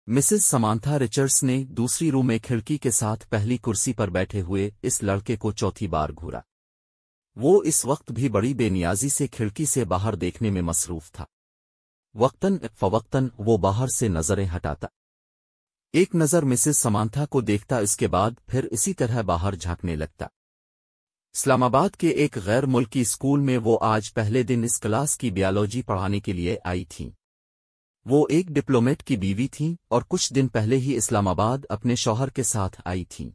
Mrs سمانتھا رچرڈس نے دوسری روم میں کھڑکی کے ساتھ پہلی کرسی پر بیٹھے ہوئے اس لڑکے کو چوتھی بار گھورا۔ وہ اس وقت بھی بڑی بے نیازی سے کھڑکی سے باہر دیکھنے میں مصروف تھا۔ وقتاً فوقتاً وہ باہر سے نظریں ہٹاتا، ایک نظر مسز سمانتھا کو دیکھتا، اس کے بعد پھر اسی طرح باہر جھانکنے لگتا۔ اسلام آباد کے ایک غیر ملکی اسکول میں وہ آج پہلے دن اس کلاس کی بیالوجی پڑھانے کے لیے آئی تھیں۔ وہ ایک ڈپلومیٹ کی بیوی تھیں اور کچھ دن پہلے ہی اسلام آباد اپنے شوہر کے ساتھ آئی تھیں۔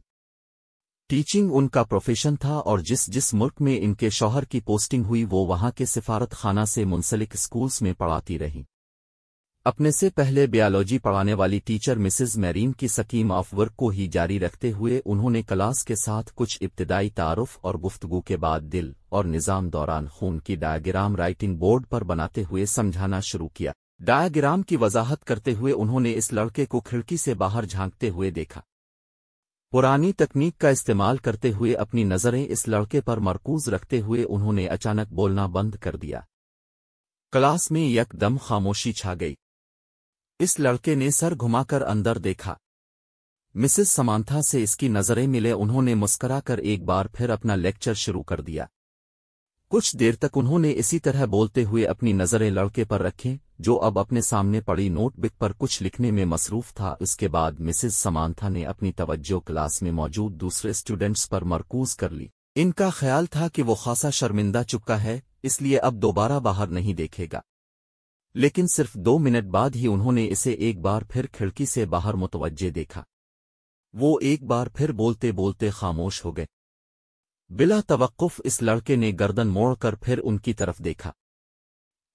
ٹیچنگ ان کا پروفیشن تھا اور جس ملک میں ان کے شوہر کی پوسٹنگ ہوئی وہ وہاں کے سفارت خانہ سے منسلک اسکولز میں پڑھاتی رہیں۔ اپنے سے پہلے بیالوجی پڑھانے والی ٹیچر مسز میرین کی سکیم آف ورک کو ہی جاری رکھتے ہوئے انہوں نے کلاس کے ساتھ کچھ ابتدائی تعارف اور گفتگو کے بعد دل اور نظام دوران خون کی ڈایاگرام رائٹنگ بورڈ پر بناتے ہوئے سمجھانا شروع کیا۔ ڈایاگرام کی وضاحت کرتے ہوئے انہوں نے اس لڑکے کو کھڑکی سے باہر جھانکتے ہوئے دیکھا۔ پرانی تکنیک کا استعمال کرتے ہوئے اپنی نظریں اس لڑکے پر مرکوز رکھتے ہوئے انہوں نے اچانک بولنا بند کر دیا۔ کلاس میں یک دم خاموشی چھا گئی۔ اس لڑکے نے سر گھما کر اندر دیکھا۔ مسز سمانتھا سے اس کی نظریں ملے، انہوں نے مسکرا کر ایک بار پھر اپنا لیکچر شروع کر دیا۔ کچھ دیر تک انہوں نے اسی طرح بولتے ہوئے اپنی نظریں لڑکے پر رکھیں جو اب اپنے سامنے پڑی نوٹ بک پر کچھ لکھنے میں مصروف تھا۔ اس کے بعد مسز سمانتھا نے اپنی توجہ کلاس میں موجود دوسرے اسٹوڈنٹس پر مرکوز کر لی۔ ان کا خیال تھا کہ وہ خاصا شرمندہ چکا ہے، اس لیے اب دوبارہ باہر نہیں دیکھے گا، لیکن صرف 2 منٹ بعد ہی انہوں نے اسے ایک بار پھر کھڑکی سے باہر متوجہ دیکھا۔ وہ ایک بار پھر بولتے بولتے خاموش ہو گئے۔ بلا توقف اس لڑکے نے گردن موڑ کر پھر ان کی طرف دیکھا۔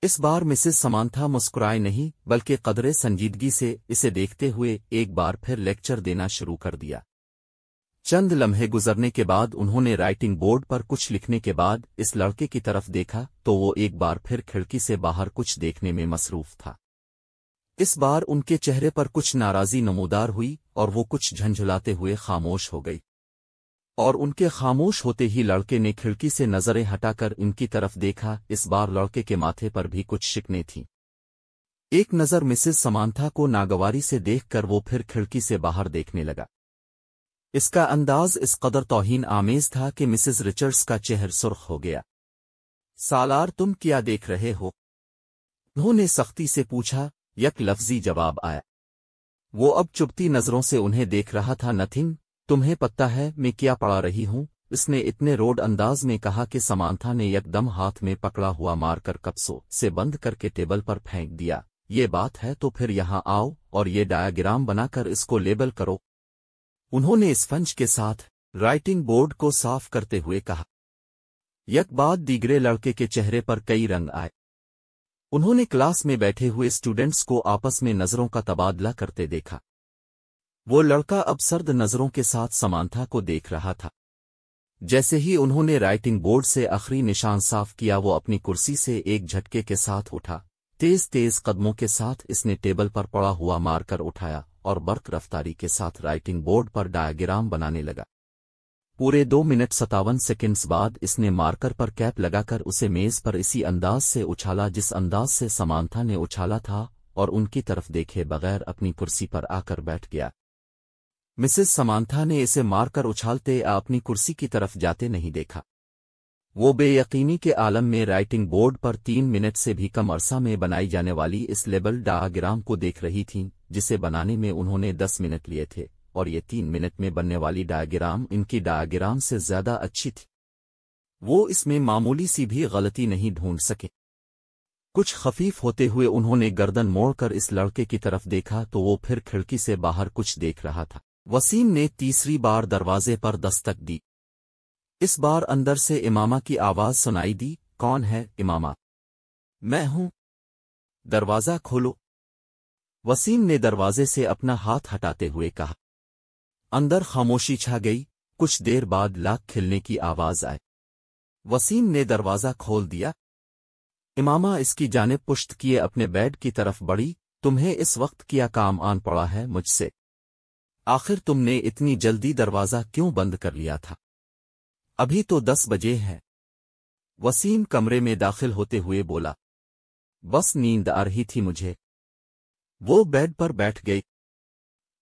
اس بار مسز سمانتھا مسکرائے نہیں بلکہ قدرے سنجیدگی سے اسے دیکھتے ہوئے ایک بار پھر لیکچر دینا شروع کر دیا۔ چند لمحے گزرنے کے بعد انہوں نے رائٹنگ بورڈ پر کچھ لکھنے کے بعد اس لڑکے کی طرف دیکھا تو وہ ایک بار پھر کھڑکی سے باہر کچھ دیکھنے میں مصروف تھا۔ اس بار ان کے چہرے پر کچھ ناراضی نمودار ہوئی اور وہ کچھ جھنجھلاتے ہوئے خاموش ہو گئی، اور ان کے خاموش ہوتے ہی لڑکے نے کھڑکی سے نظریں ہٹا کر ان کی طرف دیکھا۔ اس بار لڑکے کے ماتھے پر بھی کچھ شکنیں تھیں۔ ایک نظر مسز سمانتھا کو ناگواری سے دیکھ کر وہ پھر کھڑکی سے باہر دیکھنے لگا۔ اس کا انداز اس قدر توہین آمیز تھا کہ مسز رچرڈس کا چہرہ سرخ ہو گیا۔ سالار تم کیا دیکھ رہے ہو؟ انہوں نے سختی سے پوچھا۔ یک لفظی جواب آیا۔ وہ اب چبھتی نظروں سے انہیں دیکھ رہا تھا۔ نتھنگ، تمہیں پتہ ہے میں کیا پڑھا رہی ہوں؟ اس نے اتنے روڈ انداز میں کہا کہ سمانتھا نے یک دم ہاتھ میں پکڑا ہوا مار کر کپسوں سے بند کر کے ٹیبل پر پھینک دیا۔ یہ بات ہے تو پھر یہاں آؤ اور یہ ڈایاگرام بنا کر اس کو لیبل کرو۔ انہوں نے اسفنج کے ساتھ رائٹنگ بورڈ کو صاف کرتے ہوئے کہا۔ یک بعد دیگرے لڑکے کے چہرے پر کئی رنگ آئے۔ انہوں نے کلاس میں بیٹھے ہوئے اسٹوڈنٹس کو آپس میں نظروں کا تبادلہ کرتے دیکھا۔ وہ لڑکا اب سرد نظروں کے ساتھ سمانتھا کو دیکھ رہا تھا۔ جیسے ہی انہوں نے رائٹنگ بورڈ سے آخری نشان صاف کیا وہ اپنی کرسی سے ایک جھٹکے کے ساتھ اٹھا۔ تیز تیز قدموں کے ساتھ اس نے ٹیبل پر پڑا ہوا مار کر اٹھایا اور برق رفتاری کے ساتھ رائٹنگ بورڈ پر ڈایاگرام بنانے لگا۔ پورے 2 منٹ 57 سیکنڈز بعد اس نے مارکر پر کیپ لگا کر اسے میز پر اسی انداز سے اچھالا جس انداز سے سمانتھا نے اچھالا تھا، اور ان کی طرف دیکھے بغیر اپنی کرسی پر آ کر بیٹھ گیا۔ مسز سمانتھا نے اسے مار کر اچھالتے اپنی کرسی کی طرف جاتے نہیں دیکھا۔ وہ بے یقینی کے عالم میں رائٹنگ بورڈ پر 3 منٹ سے بھی کم عرصہ میں بنائی جانے والی اس لیبل ڈایاگرام کو دیکھ رہی تھیں جسے بنانے میں انہوں نے 10 منٹ لیے تھے، اور یہ 3 منٹ میں بننے والی ڈایاگرام ان کی ڈایاگرام سے زیادہ اچھی تھی۔ وہ اس میں معمولی سی بھی غلطی نہیں ڈھونڈ سکے۔ کچھ خفیف ہوتے ہوئے انہوں نے گردن موڑ کر اس لڑکے کی طرف دیکھا تو وہ پھر کھڑکی سے باہر کچھ دیکھ رہا تھا۔ وسیم نے تیسری بار دروازے پر دستک دی۔ اس بار اندر سے امامہ کی آواز سنائی دی۔ کون ہے امامہ؟ میں ہوں۔ دروازہ کھولو۔ وسیم نے دروازے سے اپنا ہاتھ ہٹاتے ہوئے کہا۔ اندر خاموشی چھا گئی۔ کچھ دیر بعد لاک کھلنے کی آواز آئی۔ وسیم نے دروازہ کھول دیا۔ امامہ اس کی جانب پشت کیے اپنے بیڈ کی طرف بڑھی۔ تمہیں اس وقت کیا کام آن پڑا ہے مجھ سے؟ آخر تم نے اتنی جلدی دروازہ کیوں بند کر لیا تھا؟ ابھی تو 10 بجے ہیں۔ وسیم کمرے میں داخل ہوتے ہوئے بولا۔ بس نیند آ رہی تھی مجھے۔ وہ بیڈ پر بیٹھ گئی۔